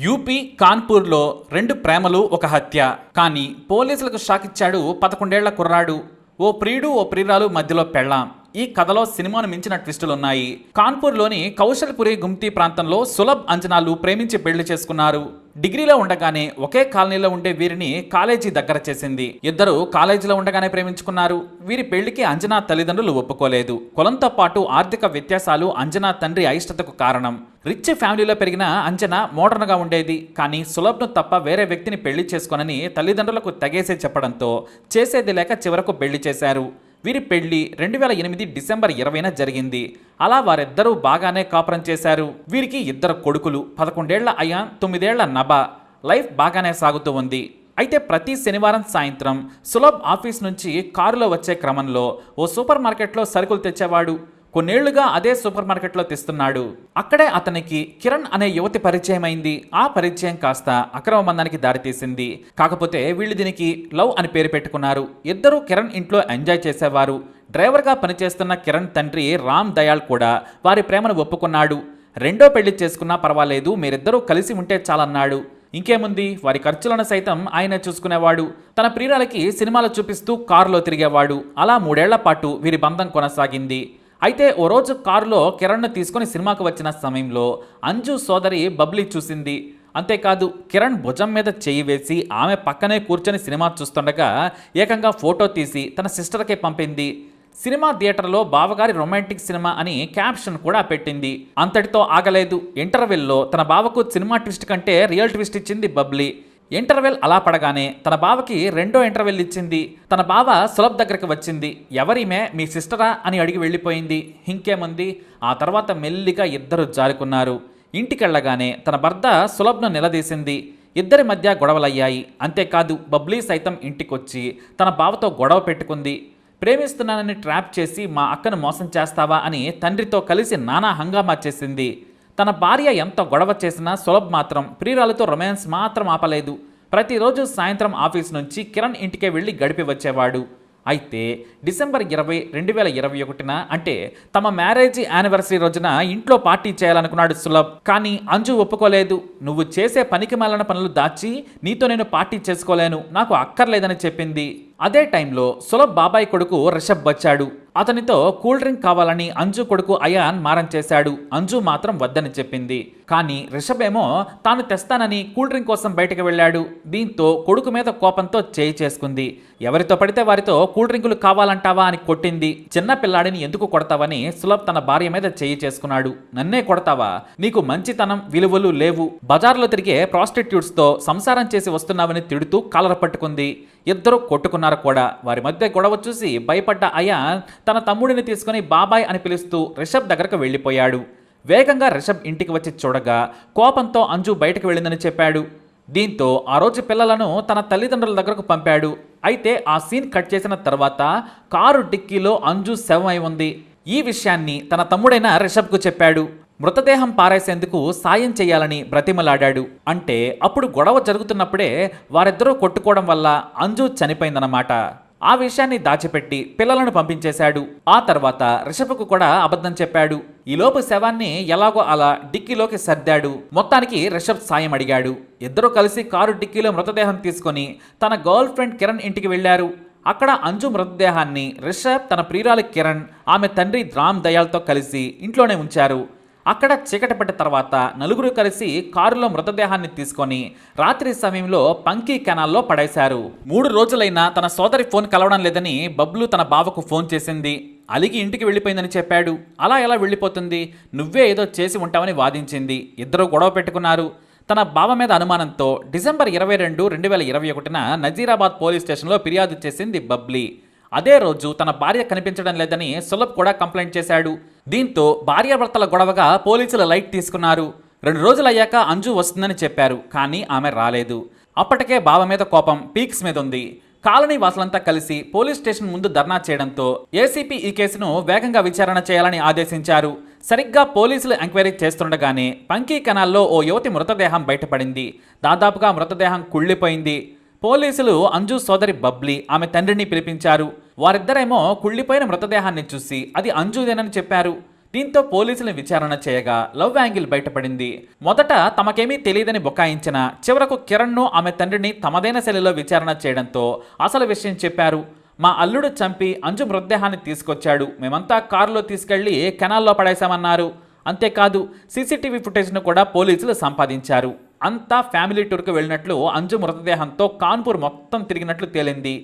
UP కాన్పూర్లో రెండు ప్రేమలు ఒక హత్య. కానీ పోలీసులకు షాక్ ఇచ్చాడు 11 ఏళ్ల కుర్రాడు. ఓ ప్రియుడు ఓ ప్రియురాలు మధ్యలో పెళ్ళాం. ఈ కథలో సినిమాను మించిన ట్విస్టులున్నాయి. కాన్పూర్లోని కౌశల్పురి గుమ్తి ప్రాంతంలో సులభ్ అంజనాలు ప్రేమించి పెళ్లి చేసుకున్నారు. డిగ్రీలో ఉండగానే ఒకే కాలనీలో ఉండే వీరిని కాలేజీ దగ్గర చేసింది. ఇద్దరు కాలేజీలో ఉండగానే ప్రేమించుకున్నారు. వీరి పెళ్లికి అంజనా తల్లిదండ్రులు ఒప్పుకోలేదు. కులంతో పాటు ఆర్థిక వ్యత్యాసాలు అంజనా తండ్రి అయిష్టతకు కారణం. రిచ్ ఫ్యామిలీలో పెరిగిన అంజనా మోడర్న్ గా ఉండేది. కానీ సులభ్ను తప్ప వేరే వ్యక్తిని పెళ్లి చేసుకోనని తల్లిదండ్రులకు తెగేసే చెప్పడంతో చేసేది లేక చివరకు పెళ్లి చేశారు. వీరి పెళ్లి 2008 డిసెంబర్ 20న జరిగింది. అలా వారిద్దరూ బాగానే కాపురం చేశారు. వీరికి ఇద్దరు కొడుకులు, 11 ఏళ్ల అయాన్, 9 ఏళ్ల నబా. లైఫ్ బాగానే సాగుతూ ఉంది. అయితే ప్రతి శనివారం సాయంత్రం సులభ్ ఆఫీస్ నుంచి కారులో వచ్చే క్రమంలో ఓ సూపర్ మార్కెట్లో సరుకులు తెచ్చేవాడు. కొన్నేళ్లుగా అదే సూపర్ మార్కెట్లో తెస్తున్నాడు. అక్కడే అతనికి కిరణ్ అనే యువతి పరిచయం అయింది. ఆ పరిచయం కాస్త అక్రమ బంధానికి దారితీసింది. కాకపోతే వీళ్ళు దీనికి లవ్ అని పేరు పెట్టుకున్నారు. ఇద్దరు కిరణ్ ఇంట్లో ఎంజాయ్ చేసేవారు. డ్రైవర్గా పనిచేస్తున్న కిరణ్ తండ్రి రామ్ దయాళ్ కూడా వారి ప్రేమను ఒప్పుకున్నాడు. రెండో పెళ్లి చేసుకున్నా పర్వాలేదు, మీరిద్దరూ కలిసి ఉంటే చాలన్నాడు. ఇంకేముంది, వారి ఖర్చులను సైతం ఆయనే చూసుకునేవాడు. తన ప్రియురాలకి సినిమాలు చూపిస్తూ కారులో తిరిగేవాడు. అలా 3 ఏళ్ల పాటు వీరి బంధం కొనసాగింది. అయితే ఓ రోజు కారులో కిరణ్ను తీసుకుని సినిమాకు వచ్చిన సమయంలో అంజు సోదరి బబ్లీ చూసింది. అంతేకాదు, కిరణ్ భుజం మీద చేయి వేసి ఆమె పక్కనే కూర్చొని సినిమా చూస్తుండగా ఏకంగా ఫోటో తీసి తన సిస్టర్కే పంపింది. సినిమా థియేటర్లో బావగారి రొమాంటిక్ సినిమా అని క్యాప్షన్ కూడా పెట్టింది. అంతటితో ఆగలేదు. ఇంటర్వెల్లో తన బావకు సినిమా ట్విస్ట్ కంటే రియల్ ట్విస్ట్ ఇచ్చింది బబ్లీ. ఇంటర్వెల్ అలా పడగానే తన బావకి రెండో ఇంటర్వెల్ ఇచ్చింది. తన బావ సులభ్ దగ్గరికి వచ్చింది. ఎవరిమే, మీ సిస్టరా అని అడిగి వెళ్ళిపోయింది. ఇంకేముంది, ఆ తర్వాత మెల్లిగా ఇద్దరు జారుకున్నారు. ఇంటికెళ్లగానే తన భర్త సులభ్ను నిలదీసింది. ఇద్దరి మధ్య గొడవలయ్యాయి. అంతేకాదు, బబ్లీ సైతం ఇంటికొచ్చి తన బావతో గొడవ పెట్టుకుంది. ప్రేమిస్తున్నానని ట్రాప్ చేసి మా అక్కను మోసం చేస్తావా అని తండ్రితో కలిసి నానా హంగామా చేసింది. తన భార్య ఎంత గొడవ చేసినా సులభ్ మాత్రం ప్రియురాలతో రొమాన్స్ మాత్రం ఆపలేదు. ప్రతిరోజు సాయంత్రం ఆఫీస్ నుంచి కిరణ్ ఇంటికే వెళ్ళి గడిపి వచ్చేవాడు. అయితే డిసెంబర్ 20, 2021న అంటే తమ మ్యారేజ్ యానివర్సరీ రోజున ఇంట్లో పార్టీ చేయాలనుకున్నాడు సులభ్. కానీ అంజు ఒప్పుకోలేదు. నువ్వు చేసే పనికి మాలిన పనులు దాచి నీతో నేను పార్టీ చేసుకోలేను, నాకు అక్కర్లేదని చెప్పింది. అదే టైంలో సులభ్ బాబాయ్ కొడుకు రిషబ్ వచ్చాడు. అతనితో కూల్ డ్రింక్ కావాలని అంజు కొడుకు అయాన్ మారం చేశాడు. అంజు మాత్రం వద్దని చెప్పింది. కానీ రిషబ్ ఏమో తాను తెస్తానని కూల్ డ్రింక్ కోసం బయటకు వెళ్ళాడు. దీంతో కొడుకు మీద కోపంతో చేయి చేసుకుంది. ఎవరితో పడితే వారితో కూల్ డ్రింకులు కావాలంటావా అని కొట్టింది. చిన్న పిల్లాడిని ఎందుకు కొడతావని సులభ్ తన భార్య మీద చేయి చేసుకున్నాడు. నన్నే కొడతావా, నీకు మంచితనం విలువలు లేవు, బజార్లో తిరిగే ప్రాస్టిట్యూట్స్ తో సంసారం చేసి వస్తున్నావని తిడుతూ కాలర పట్టుకుంది. ఇద్దరు కొట్టుకున్నారు కూడా. వారి మధ్య గొడవ చూసి భయపడ్డ అయాన్ తన తమ్ముడిని తీసుకుని బాబాయ్ అని పిలుస్తూ రిషబ్ దగ్గరకు వెళ్ళిపోయాడు. వేగంగా రిషబ్ ఇంటికి వచ్చి చూడగా కోపంతో అంజు బయటకు వెళ్ళిందని చెప్పాడు. దీంతో ఆ రోజు పిల్లలను తన తల్లిదండ్రుల దగ్గరకు పంపాడు. అయితే ఆ సీన్ కట్ చేసిన తర్వాత కారు డిక్కీలో అంజు శవం అయి ఉంది. ఈ విషయాన్ని తన తమ్ముడైన రిషబ్కు చెప్పాడు. మృతదేహం పారేసేందుకు సాయం చేయాలని బ్రతిమలాడాడు. అంటే అప్పుడు గొడవ జరుగుతున్నప్పుడే వారిద్దరూ కొట్టుకోవడం వల్ల అంజు చనిపోయిందన్నమాట. ఆ విషయాన్ని దాచిపెట్టి పిల్లలను పంపించేశాడు. ఆ తర్వాత రిషబ్కు కూడా అబద్ధం చెప్పాడు. ఈలోపు శవాన్ని ఎలాగో అలా డిక్కీలోకి సర్దాడు. మొత్తానికి రిషబ్ సాయం అడిగాడు. ఇద్దరూ కలిసి కారు డిక్కీలో మృతదేహం తీసుకొని తన గర్ల్ ఫ్రెండ్ కిరణ్ ఇంటికి వెళ్లారు. అక్కడ అంజు మృతదేహాన్ని రిషబ్ తన ప్రియురాలు కిరణ్, ఆమె తండ్రి రామ్ దయాల్తో కలిసి ఇంట్లోనే ఉంచారు. అక్కడ చీకటి పడ్డ తర్వాత నలుగురు కలిసి కారులో మృతదేహాన్ని తీసుకొని రాత్రి సమయంలో పంకీ కెనాల్లో పడేశారు. 3 రోజులైనా తన సోదరి ఫోన్ కలవడం లేదని బబ్లు తన బావకు ఫోన్ చేసింది. అలిగి ఇంటికి వెళ్ళిపోయిందని చెప్పాడు. అలా ఎలా వెళ్ళిపోతుంది, నువ్వే ఏదో చేసి ఉంటావని వాదించింది. ఇద్దరు గొడవ పెట్టుకున్నారు. తన బావ మీద అనుమానంతో డిసెంబర్ 22, 2021న నజీరాబాద్ పోలీస్ స్టేషన్లో ఫిర్యాదు చేసింది బబ్లీ. అదే రోజు తన భార్య కనిపించడం లేదని సులభ్ కూడా కంప్లైంట్ చేశాడు. దీంతో భార్యాభర్తల గొడవగా పోలీసులు లైట్ తీసుకున్నారు. 2 రోజులయ్యాక అంజు వస్తుందని చెప్పారు. కానీ ఆమె రాలేదు. అప్పటికే బావ మీద కోపం పీక్స్ మీద ఉంది. కాలనీ వాసులంతా కలిసి పోలీస్ స్టేషన్ ముందు ధర్నా చేయడంతో ఏసీపీ ఈ కేసును వేగంగా విచారణ చేయాలని ఆదేశించారు. సరిగ్గా పోలీసులు ఎంక్వైరీ చేస్తుండగానే పంకీ కెనాల్లో ఓ యువతి మృతదేహం బయటపడింది. దాదాపుగా మృతదేహం కుళ్ళిపోయింది. పోలీసులు అంజు సోదరి బబ్లీ, ఆమె తండ్రిని పిలిపించారు. వారిద్దరేమో కుళ్ళిపోయిన మృతదేహాన్ని చూసి అది అంజుదేనని చెప్పారు. దీంతో పోలీసులు విచారణ చేయగా లవ్ యాంగిల్ బయటపడింది. మొదట తమకేమీ తెలియదని బుకాయించిన చివరకు కిరణ్ను ఆమె తండ్రిని తమదైన శైలిలో విచారణ చేయడంతో అసలు విషయం చెప్పారు. మా అల్లుడు చంపి అంజు మృతదేహాన్ని తీసుకొచ్చాడు, మేమంతా కారులో తీసుకెళ్లి కెనాల్లో పడేశామన్నారు. అంతేకాదు సీసీటీవీ ఫుటేజ్ను కూడా పోలీసులు సంపాదించారు. అంతా ఫ్యామిలీ టూర్కు వెళ్ళినట్లు అంజు మృతదేహంతో కాన్పూర్ మొత్తం తిరిగినట్లు తేలింది.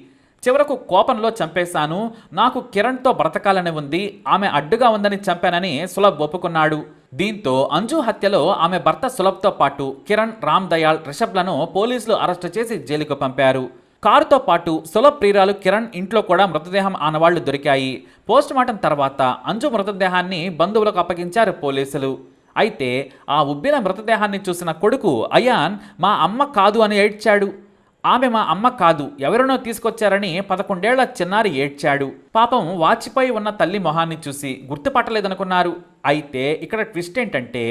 చివరకు కోపంలో చంపేశాను, నాకు కిరణ్తో బ్రతకాలని ఉంది, ఆమె అడ్డుగా ఉందని చంపానని సులభ్ ఒప్పుకున్నాడు. దీంతో అంజు హత్యలో ఆమె భర్త సులభ్తో పాటు కిరణ్, రామ్ దయాళ్, రిషబ్లను పోలీసులు అరెస్టు చేసి జైలుకు పంపారు. కారుతో పాటు సులభ్ ప్రియురాలు కిరణ్ ఇంట్లో కూడా మృతదేహం ఆనవాళ్లు దొరికాయి. పోస్టుమార్టం తర్వాత అంజు మృతదేహాన్ని బంధువులకు అప్పగించారు పోలీసులు. అయితే ఆ ఉబ్బిన మృతదేహాన్ని చూసిన కొడుకు అయాన్ మా అమ్మ కాదు అని ఏడ్చాడు. ఆమె మా అమ్మ కాదు, ఎవరినో తీసుకొచ్చారని 11 ఏళ్ల చిన్నారి ఏడ్చాడు. పాపం వాచిపోయి ఉన్న తల్లి మొహాన్ని చూసి గుర్తుపట్టలేదనుకున్నారు. అయితే ఇక్కడ ట్విస్ట్ ఏంటంటే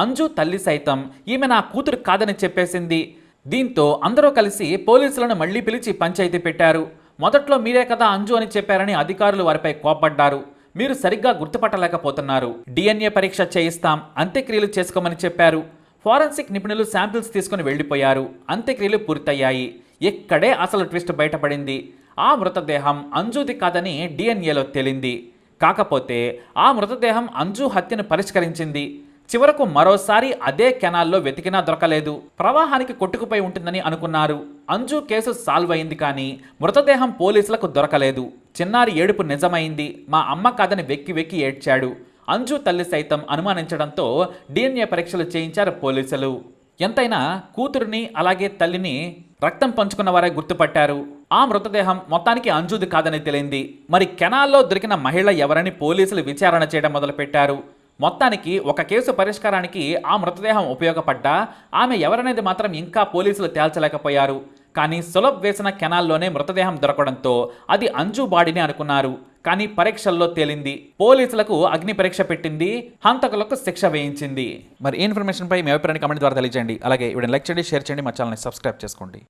అంజు తల్లి సైతం ఈమె నా కూతురు కాదని చెప్పేసింది. దీంతో అందరూ కలిసి పోలీసులను మళ్లీ పిలిచి పంచాయతీ పెట్టారు. మొదట్లో మీరే కదా అంజు అని చెప్పారని అధికారులు వారిపై కోప్పడ్డారు. మీరు సరిగ్గా గుర్తుపట్టలేకపోతున్నారు, DNA పరీక్ష చేయిస్తాం, అంత్యక్రియలు చేసుకోమని చెప్పారు. ఫోరెన్సిక్ నిపుణులు శాంపిల్స్ తీసుకుని వెళ్లిపోయారు. అంత్యక్రియలు పూర్తయ్యాయి. ఇక్కడే అసలు ట్విస్ట్ బయటపడింది. ఆ మృతదేహం అంజుది కాదని DNAలో తేలింది. కాకపోతే ఆ మృతదేహం అంజు హత్యను పరిష్కరించింది. చివరకు మరోసారి అదే కెనాల్లో వెతికినా దొరకలేదు. ప్రవాహానికి కొట్టుకుపోయి ఉంటుందని అనుకున్నారు. అంజు కేసు సాల్వ్ అయింది, కానీ మృతదేహం పోలీసులకు దొరకలేదు. చిన్నారి ఏడుపు నిజమైంది. మా అమ్మ కాదని వెక్కి వెక్కి ఏడ్చాడు. అంజు తల్లి సైతం అనుమానించడంతో DNA పరీక్షలు చేయించారు పోలీసులు. ఎంతైనా కూతురిని అలాగే తల్లిని రక్తం పంచుకున్న వారే గుర్తుపట్టారు. ఆ మృతదేహం మొత్తానికి అంజుది కాదని తెలియంది. మరి కెనాల్లో దొరికిన మహిళ ఎవరని పోలీసులు విచారణ చేయడం మొదలుపెట్టారు. మొత్తానికి ఒక కేసు పరిష్కారానికి ఆ మృతదేహం ఉపయోగపడ్డా ఆమె ఎవరనేది మాత్రం ఇంకా పోలీసులు తేల్చలేకపోయారు. కానీ సులభ్ వేసిన కెనాల్లోనే మృతదేహం దొరకడంతో అది అంజు బాడీని అనుకున్నారు. కానీ పరీక్షల్లో తేలింది. పోలీసులకు అగ్ని పరీక్ష పెట్టింది, హంతకులకు శిక్ష వేయించింది. మరి ఈ ఇన్ఫర్మేషన్ పై మీ అభిప్రాయాన్ని కామెంట్ ద్వారా తెలియజేయండి. అలాగే వీడియోని లైక్ చేయండి, షేర్ చేయండి, మా ఛానల్ని సబ్స్క్రైబ్ చేసుకోండి.